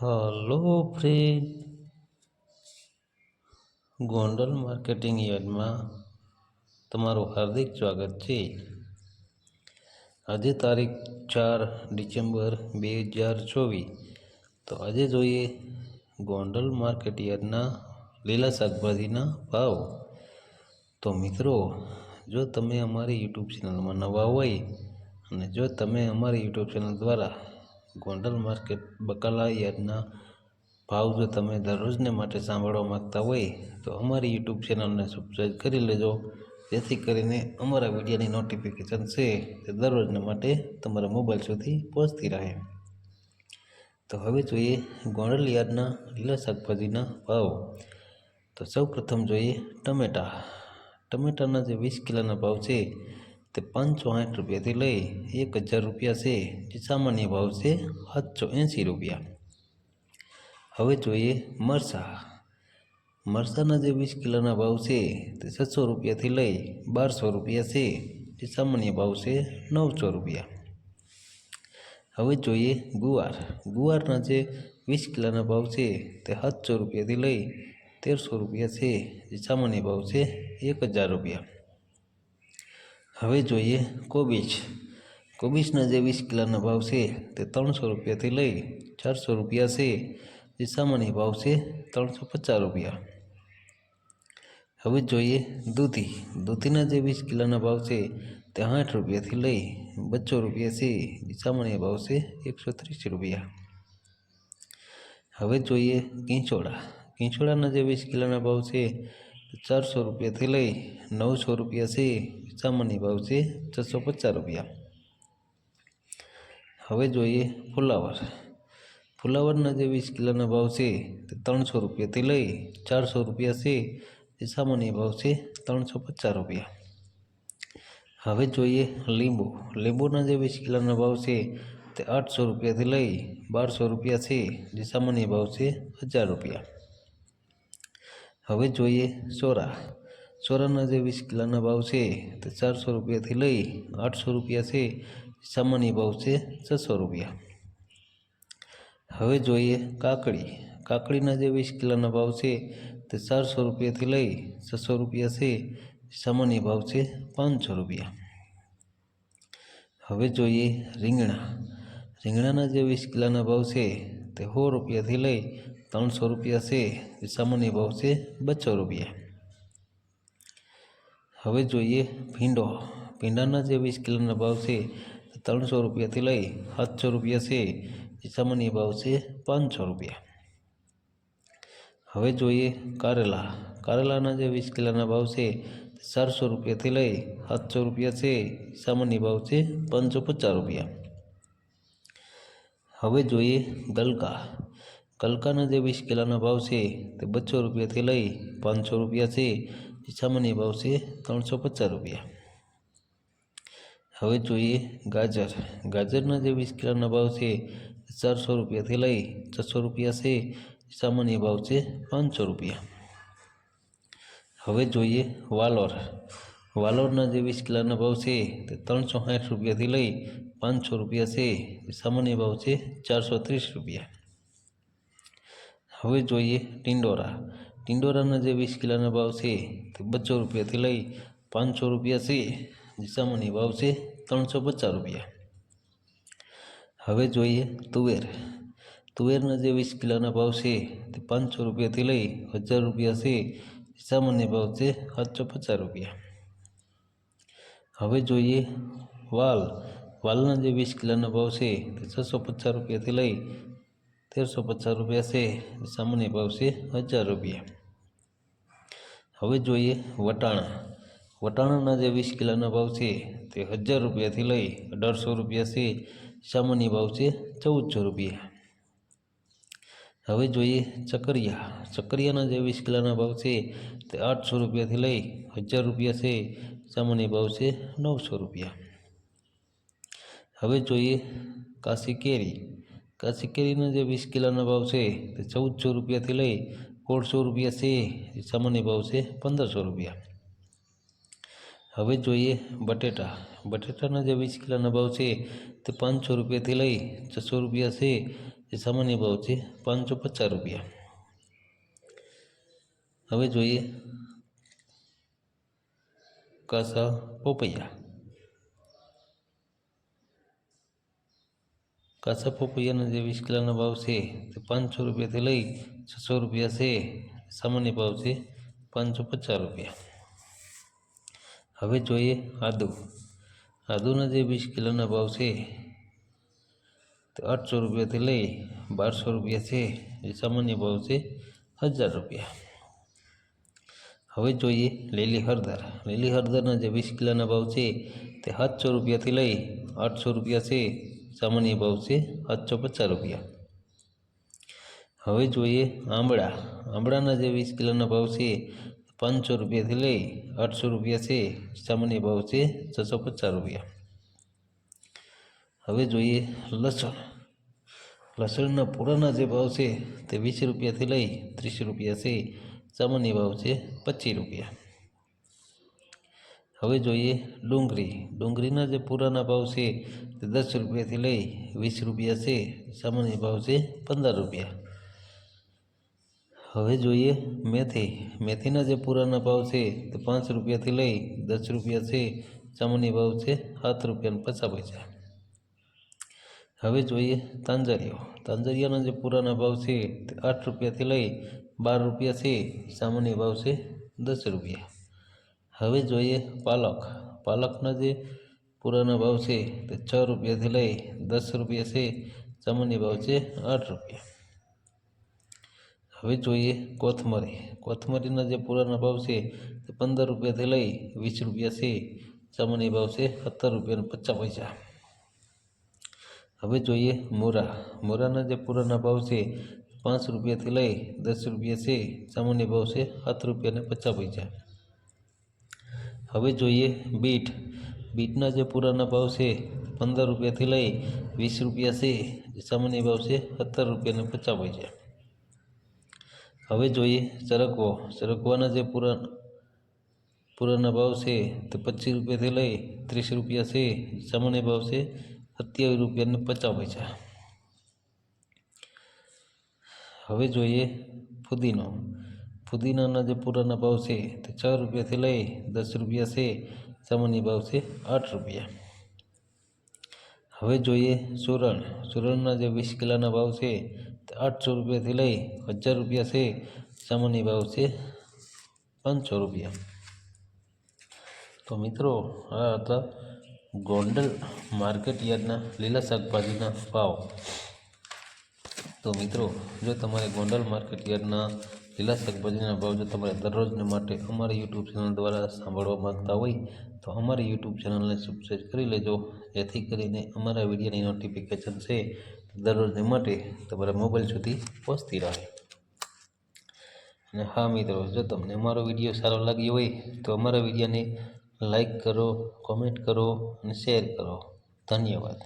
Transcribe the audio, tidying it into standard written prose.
Hello friend, Gondal marketing યાર્ડમાં તમારું હાર્દિક સ્વાગત છે। આજે તારીખ 4 ડિસેમ્બર 2024। તો આજે જોઈએ ગોંડલ માર્કેટ યાર્ડના લીલા શાકભાજીના ભાવ। તો મિત્રો, જો તમે અમારી યુટ્યુબ ચેનલમાં નવા હોય અને જો તમે અમારી યુટ્યુબ ચેનલ દ્વારા ગોંડલ માર્કેટ બકાલા યાર્ડના ભાવ જો તમે દરરોજને માટે સાંભળવા માગતા હોય તો અમારી યુટ્યુબ ચેનલને સબસ્ક્રાઈબ કરી લેજો, જેથી કરીને અમારા વિડીયોની નોટિફિકેશન છે તે દરરોજને માટે તમારા મોબાઈલ સુધી પહોંચતી રહે। તો હવે જોઈએ ગોંડલ યાર્ડના લીલા શાકભાજીના ભાવ। તો સૌ પ્રથમ જોઈએ ટમેટા। ટમેટાના જે 20 કિલોના ભાવ છે તે 560 રૂપિયાથી લઈ 1000 રૂપિયા છે, જે સામાન્ય ભાવ છે 780 રૂપિયા। હવે જોઈએ મરચાં। મરચાંના જે 20 કિલોના ભાવ છે તે 600 રૂપિયાથી લઈ 1200 રૂપિયા છે, જે સામાન્ય ભાવ છે 900 રૂપિયા। હવે જોઈએ ગુવાર। ગુવારના જે 20 કિલોના ભાવ છે તે 700 રૂપિયાથી લઈ 1300 રૂપિયા છે, જે સામાન્ય ભાવ છે 1000 રૂપિયા। હવે જોઈએ કોબીજ। કોબીજના જે 20 કિલોના ભાવ છે તે 300 રૂપિયાથી લઈ 400 રૂપિયા છે, જે સામાન્ય ભાવ છે 350 રૂપિયા। હવે જોઈએ દૂધી। દૂધીના જે 20 કિલોના ભાવ છે તે 60 રૂપિયાથી લઈ 200 રૂપિયા છે, જે સામાન્ય ભાવ છે 130 રૂપિયા। હવે જોઈએ કિંચોડા। કિંચોડાના જે 20 કિલોના ભાવ છે તે 400 રૂપિયાથી લઈ 900 રૂપિયા છે, સામાન્ય ભાવ છે 650 રૂપિયા। હવે જોઈએ ફુલાવર। ફુલાવરના જે 20 કિલોના ભાવ છે તે 300 રૂપિયાથી લઈ 400 રૂપિયા છે, જે સામાન્ય ભાવ છે 350 રૂપિયા। હવે જોઈએ લીંબુ। લીંબુના જે 20 કિલોના ભાવ છે તે 800 રૂપિયાથી લઈ 1200 રૂપિયા છે, જે સામાન્ય ભાવ છે 1000 રૂપિયા। હવે જોઈએ સોરા। સોરાના જે 20 કિલોના ભાવ છે તે 400 રૂપિયાથી લઈ 800 રૂપિયા છે, જે સામાન્ય ભાવ છે 600 રૂપિયા। હવે જોઈએ કાકડી। કાકડીના જે 20 કિલોના ભાવ છે તે 400 રૂપિયાથી લઈ 600 રૂપિયા છે, સામાન્ય ભાવ છે 500 રૂપિયા। હવે જોઈએ રીંગણા। રીંગણાના જે 20 કિલોના ભાવ છે તે 100 રૂપિયાથી લઈ 300 રૂપિયા છે, જે સામાન્ય ભાવ છે 200 રૂપિયા। હવે જોઈએ ભીંડો। ભીંડાના જે 20 કિલોના ભાવ છે તે 300 રૂપિયાથી લઈ 700 રૂપિયા છે, જે સામાન્ય ભાવ છે 500 રૂપિયા। હવે જોઈએ કારેલા। કારેલાના જે 20 કિલોના ભાવ છે તે 400 રૂપિયાથી લઈ 700 રૂપિયા છે, સામાન્ય ભાવ છે 550 રૂપિયા। હવે જોઈએ ગલકા। ગલકાના જે 20 કિલોના ભાવ છે તે 200 રૂપિયાથી લઈ 500 રૂપિયા છે, જે સામાન્ય ભાવ છે 350 રૂપિયા। હવે જોઈએ ગાજર। ગાજરના જે 20 કિલોના ભાવ છે તે 400 રૂપિયાથી લઈ 600 રૂપિયા છે, સામાન્ય ભાવ છે 500 રૂપિયા। હવે જોઈએ વાલોર। વાલોરના જે 20 કિલોના ભાવ છે તે 360 રૂપિયાથી લઈ 500 રૂપિયા છે, સામાન્ય ભાવ છે 430 રૂપિયા। હવે જોઈએ ટિંડોરા। ટિંડોરાના જે 20 કિલોના ભાવ છે તે 200 રૂપિયાથી લઈ 500 રૂપિયા છે, જે સામાન્ય ભાવ છે 350 રૂપિયા। હવે જોઈએ તુવેર। તુવેરના જે 20 કિલોના ભાવ છે તે 500 રૂપિયાથી લઈ 1000 રૂપિયા છે, સામાન્ય ભાવ છે 750 રૂપિયા। હવે જોઈએ વાલ। વાલના જે 20 કિલોના ભાવ છે તે 650 રૂપિયાથી લઈ 1350 રૂપિયા છે, સામાન્ય ભાવ છે 1000 રૂપિયા। હવે જોઈએ વટાણા। વટાણાના જે 20 કિલોના ભાવ છે તે 1000 રૂપિયાથી લઈ 1800 રૂપિયા છે, સામાન્ય ભાવ છે 1400 રૂપિયા। હવે જોઈએ ચકરિયા। ચકરિયાના જે 20 કિલોના ભાવ છે તે 800 રૂપિયાથી લઈ 1000 રૂપિયા છે, સામાન્ય ભાવ છે 900 રૂપિયા। હવે જોઈએ કાશી કેરી। કાશી કેરીના જે 20 કિલોના ભાવ છે તે 1400 રૂપિયાથી લઈ 1600 રૂપિયા છે, સામાન્ય ભાવ છે 1500 રૂપિયા। હવે જોઈએ બટેટા। બટેટાના જે 20 કિલોના ભાવ છે તે 500 રૂપિયાથી લઈ 600 રૂપિયા છે, જે સામાન્ય ભાવ છે 550 રૂપિયા। હવે જોઈએ કાસા પોપૈયા। કાસા પોપૈયાના જે 20 કિલોના ભાવ છે તે 500 રૂપિયાથી લઈ 600 રૂપિયા છે। સામાન્ય ભાવ છે 550 રૂપિયા। હવે જોઈએ આદુ। આદુના જે 20 કિલોના ભાવ છે તે 800 રૂપિયાથી લઈ 1200 રૂપિયા છે। જે સામાન્ય ભાવ છે 1000 રૂપિયા। હવે જોઈએ લીલી હળદર। લીલી હળદરના જે 20 કિલોના ભાવ છે તે 700 રૂપિયાથી લઈ 800 રૂપિયા છે। સામાન્ય ભાવ છે 750 રૂપિયા। હવે જોઈએ આંબળા। આંબળાના જે 20 કિલોના ભાવ છે 500 રૂપિયાથી લઈ 800 રૂપિયા છે। સામાન્ય ભાવ છે 650 રૂપિયા। હવે જોઈએ લસણ। લસણના પૂરાના જે ભાવ છે તે 20 રૂપિયાથી લઈ 30 રૂપિયા છે। સામાન્ય ભાવ છે 25 રૂપિયા। હવે જોઈએ ડુંગળી। ડુંગળીના જે પૂરાના ભાવ છે તે 10 રૂપિયાથી લઈ 20 રૂપિયા છે। સામાન્ય ભાવ છે 15 રૂપિયા। હવે જોઈએ મેથી। મેથીના જે પૂરાના ભાવ છે તે 5 રૂપિયાથી લઈ 10 રૂપિયા છે। સામાન્ય ભાવ છે 7 રૂપિયા 50 પૈસા। હવે જોઈએ તાંજરિયો। તાંજરિયાના જે પૂરાના ભાવ છે તે 8 રૂપિયાથી લઈ 12 રૂપિયા છે। સામાન્ય ભાવ છે 10 રૂપિયા। હવે જોઈએ પાલક। પાલકના જે પૂરાના ભાવ છે તે 6 રૂપિયાથી લઈ 10 રૂપિયા છે। સામાન્ય ભાવ છે 8 રૂપિયા। હવે જોઈએ કોથમરી। કોથમરીના જે પૂરાના ભાવ છે તે 15 રૂપિયાથી લઈ 20 રૂપિયા છે। સામાન્ય ભાવ છે 17 રૂપિયા 50 પૈસા। હવે જોઈએ મોરા। મોરાના જે પૂરાના ભાવ છે 5 રૂપિયાથી લઈ 10 રૂપિયા છે। સામાન્ય ભાવ છે 7 રૂપિયા 50 પૈસા। હવે જોઈએ બીટ। બીટના જે પૂરાના ભાવ છે 15 રૂપિયાથી લઈ 20 રૂપિયા છે। સામાન્ય ભાવ છે 17 રૂપિયા 50 પૈસા। હવે જોઈએ સરગવો। સરગવાના જે પૂરાના ભાવ છે તે 25 રૂપિયાથી લઈ 30 રૂપિયા છે। સામાન્ય ભાવ છે 27 રૂપિયા 50 પૈસા। હવે જોઈએ ફુદીનો। ફુદીનાના જે પૂરાના ભાવ છે તે 6 રૂપિયાથી લઈ 10 રૂપિયા છે। સામાન્ય ભાવ છે 8 રૂપિયા। હવે જોઈએ સુરણ। સુરણના જે 20 કિલોના ભાવ છે તે 800 રૂપિયાથી લઈ 1000 રૂપિયા છે। સામાન્ય ભાવ છે 500 રૂપિયા। તો મિત્રો આ હતા ગોંડલ માર્કેટ યાર્ડના લીલા શાકભાજીના ભાવ। તો મિત્રો જો તમારે ગોંડલ માર્કેટ યાર્ડના લીલા શાકભાજીના ભાવ જો તમારે દરરોજને માટે અમારી યુટ્યુબ ચેનલ દ્વારા સાંભળવા માગતા હોય તો અમારી યુટ્યુબ ચેનલને સબસ્ક્રાઈબ કરી લેજો, જેથી કરીને અમારા વિડીયોની નોટિફિકેશન છે દરરોજને માટે તમારા મોબાઈલ સુધી પહોંચતી રહે। અને હા મિત્રો, જો તમને અમારો વિડીયો સારો લાગ્યો હોય તો અમારા વિડીયોને લાઈક કરો, કોમેન્ટ કરો અને શેર કરો। ધન્યવાદ।